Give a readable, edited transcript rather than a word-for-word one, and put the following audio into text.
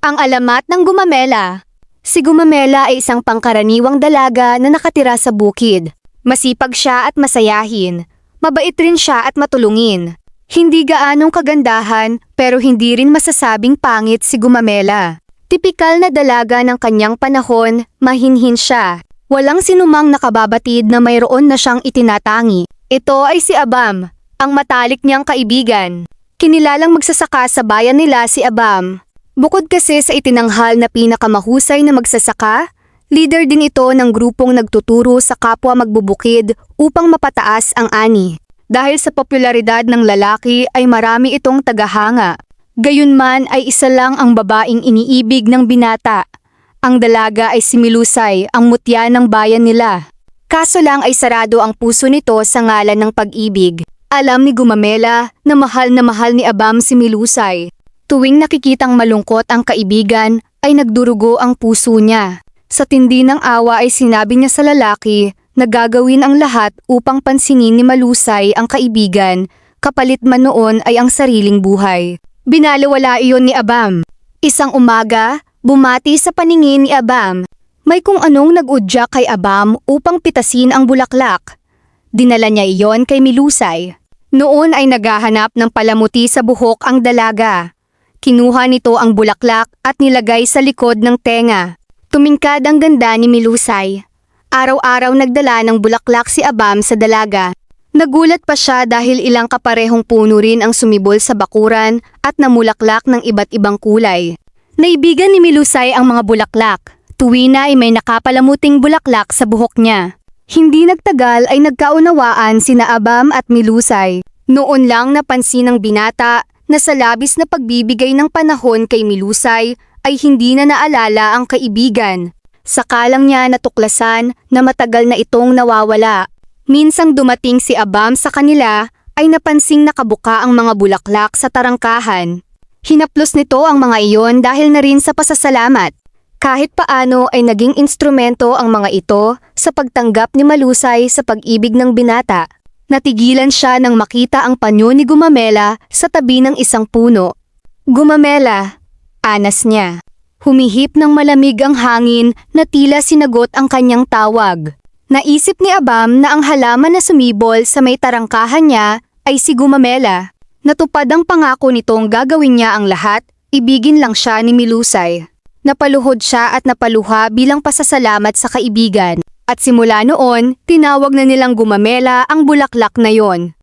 Ang alamat ng Gumamela. Si Gumamela ay isang pangkaraniwang dalaga na nakatira sa bukid. Masipag siya at masayahin. Mabait rin siya at matulungin. Hindi gaanong kagandahan pero hindi rin masasabing pangit si Gumamela. Tipikal na dalaga ng kanyang panahon, mahinhin siya. Walang sinumang nakababatid na mayroon na siyang itinatangi. Ito ay si Abam, ang matalik niyang kaibigan. Kinilalang magsasaka sa bayan nila si Abam. Bukod kasi sa itinanghal na pinakamahusay na magsasaka, leader din ito ng grupong nagtuturo sa kapwa magbubukid upang mapataas ang ani. Dahil sa popularidad ng lalaki ay marami itong tagahanga. Gayunman ay isa lang ang babaeng iniibig ng binata. Ang dalaga ay si Milusay, ang mutya ng bayan nila. Kaso lang ay sarado ang puso nito sa ngalan ng pag-ibig. Alam ni Gumamela na mahal ni Abam si Milusay. Tuwing nakikitang malungkot ang kaibigan ay nagdurugo ang puso niya. Sa tindi ng awa ay sinabi niya sa lalaki na gagawin ang lahat upang pansinin ni Milusay ang kaibigan, kapalit man noon ay ang sariling buhay. Binalawala iyon ni Abam. Isang umaga, bumati sa paningin ni Abam. May kung anong nag-udya kay Abam upang pitasin ang bulaklak. Dinala niya iyon kay Milusay. Noon ay naghahanap ng palamuti sa buhok ang dalaga. Kinuha nito ang bulaklak at nilagay sa likod ng tenga. Tumingkad ang ganda ni Milusay. Araw-araw nagdala ng bulaklak si Abam sa dalaga. Nagulat pa siya dahil ilang kaparehong puno rin ang sumibol sa bakuran at namulaklak ng iba't ibang kulay. Naibigan ni Milusay ang mga bulaklak. Tuwi na ay may nakapalamuting bulaklak sa buhok niya. Hindi nagtagal ay nagkaunawaan sina Abam at Milusay. Noon lang napansin ng binata na sa labis na pagbibigay ng panahon kay Milusay ay hindi na naalala ang kaibigan. Saka lang niya natuklasan na matagal na itong nawawala. Minsang dumating si Abam sa kanila ay napansing nakabuka ang mga bulaklak sa tarangkahan. Hinaplos nito ang mga iyon dahil na rin sa pasasalamat. Kahit paano ay naging instrumento ang mga ito sa pagtanggap ni Milusay sa pag-ibig ng binata. Natigilan siya nang makita ang panyo ni Gumamela sa tabi ng isang puno. "Gumamela," anas niya. Humihip ng malamig ang hangin na tila sinagot ang kanyang tawag. Naisip ni Abam na ang halaman na sumibol sa may tarangkahan niya ay si Gumamela. Natupad ang pangako nitong gagawin niya ang lahat, ibigin lang siya ni Milusay. Napaluhod siya at napaluha bilang pasasalamat sa kaibigan. At simula noon, tinawag na nilang Gumamela ang bulaklak na yon.